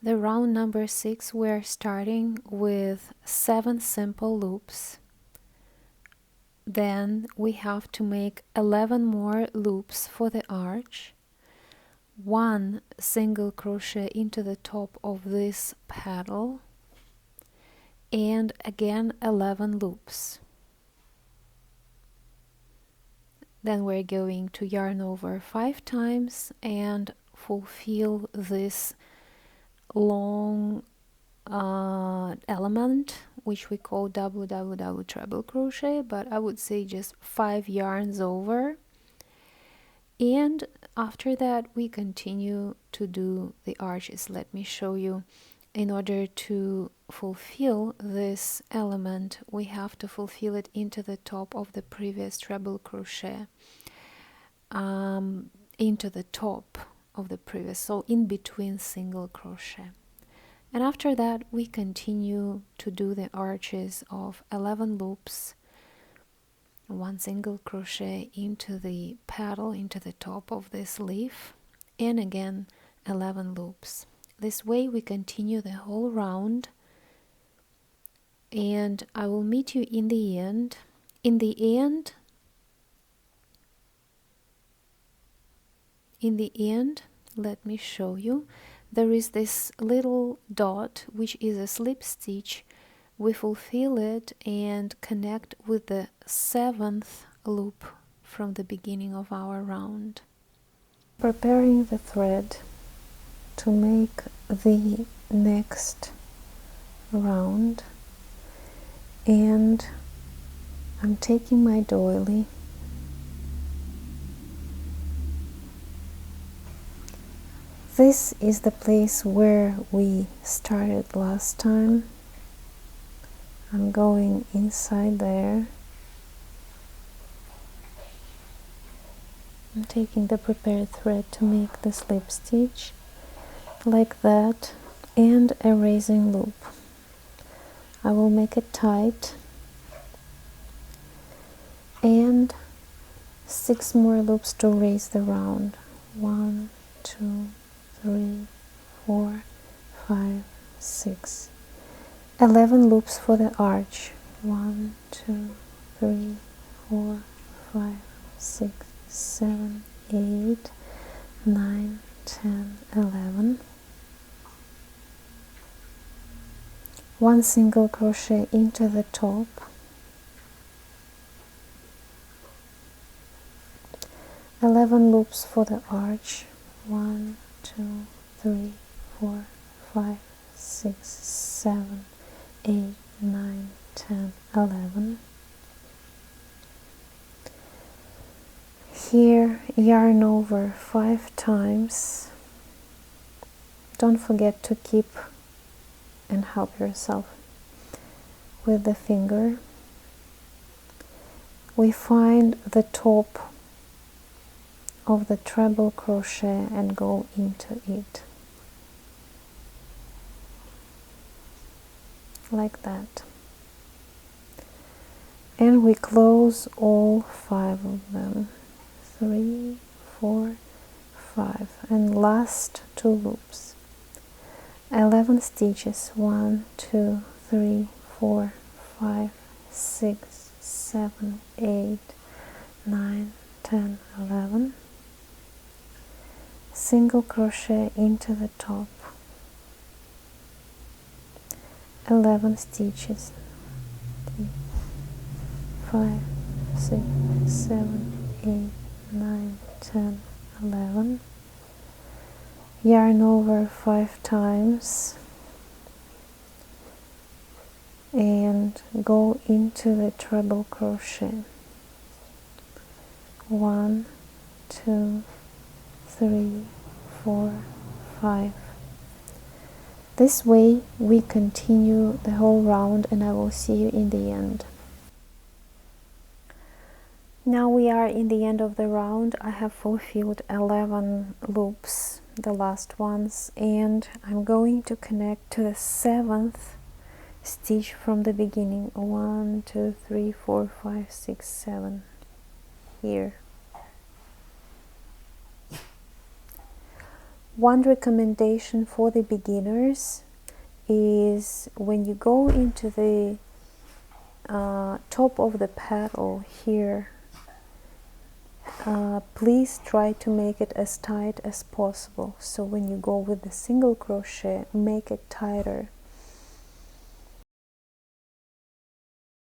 The round number 6, we're starting with 7 simple loops. Then we have to make 11 more loops for the arch, 1 single crochet into the top of this paddle, and again 11 loops. Then we're going to yarn over 5 times and fulfill this long element, which we call double treble crochet, but I would say just 5 yarns over. And after that we continue to do the arches. Let me show you. In order to fulfill this element, we have to fulfill it into the top of the previous treble crochet, into the top of the previous, so in between single crochet. And after that we continue to do the arches of 11 loops, 1 single crochet into the paddle, into the top of this leaf, and again 11 loops. This way we continue the whole round, and I will meet you in the end. In the end, let me show you. There is this little dot which is a slip stitch. We fulfill it and connect with the 7th loop from the beginning of our round. Preparing the thread to make the next round, and I'm taking my doily. This is the place where we started last time. I'm going inside there. I'm taking the prepared thread to make the slip stitch like that, and a raising loop. I will make it tight, and 6 more loops to raise the round. 1, 2, 3, 4, 5, 6. 11 loops for the arch. 1, 2, 3, 4, 5, 6, 7, 8, 9, 10, 11. 1 single crochet into the top, 11 loops for the arch. 1, 2, 3, 4, 5, 6, 7, 8, 9, 10, 11. Here yarn over 5 times. Don't forget to keep and help yourself with the finger. We find the top of the treble crochet and go into it like that, and we close all 5 of them. 3, 4, 5, and last 2 loops. 11 stitches. 1, 2, 3, 4, 5, 6, 7, 8, 9, 10, 11. Single crochet into the top. 11 stitches. 5, 6, 7, 8, 9, 10, 11. Yarn over 5 times and go into the treble crochet. 1, 2, 3, 4, 5. This way we continue the whole round, and I will see you in the end. Now we are in the end of the round. I have fulfilled 11 loops, the last ones, and I'm going to connect to the 7th stitch from the beginning. 1, 2, 3, 4, 5, 6, 7 here. One recommendation for the beginners is when you go into the top of the petal here, please try to make it as tight as possible. So when you go with the single crochet, make it tighter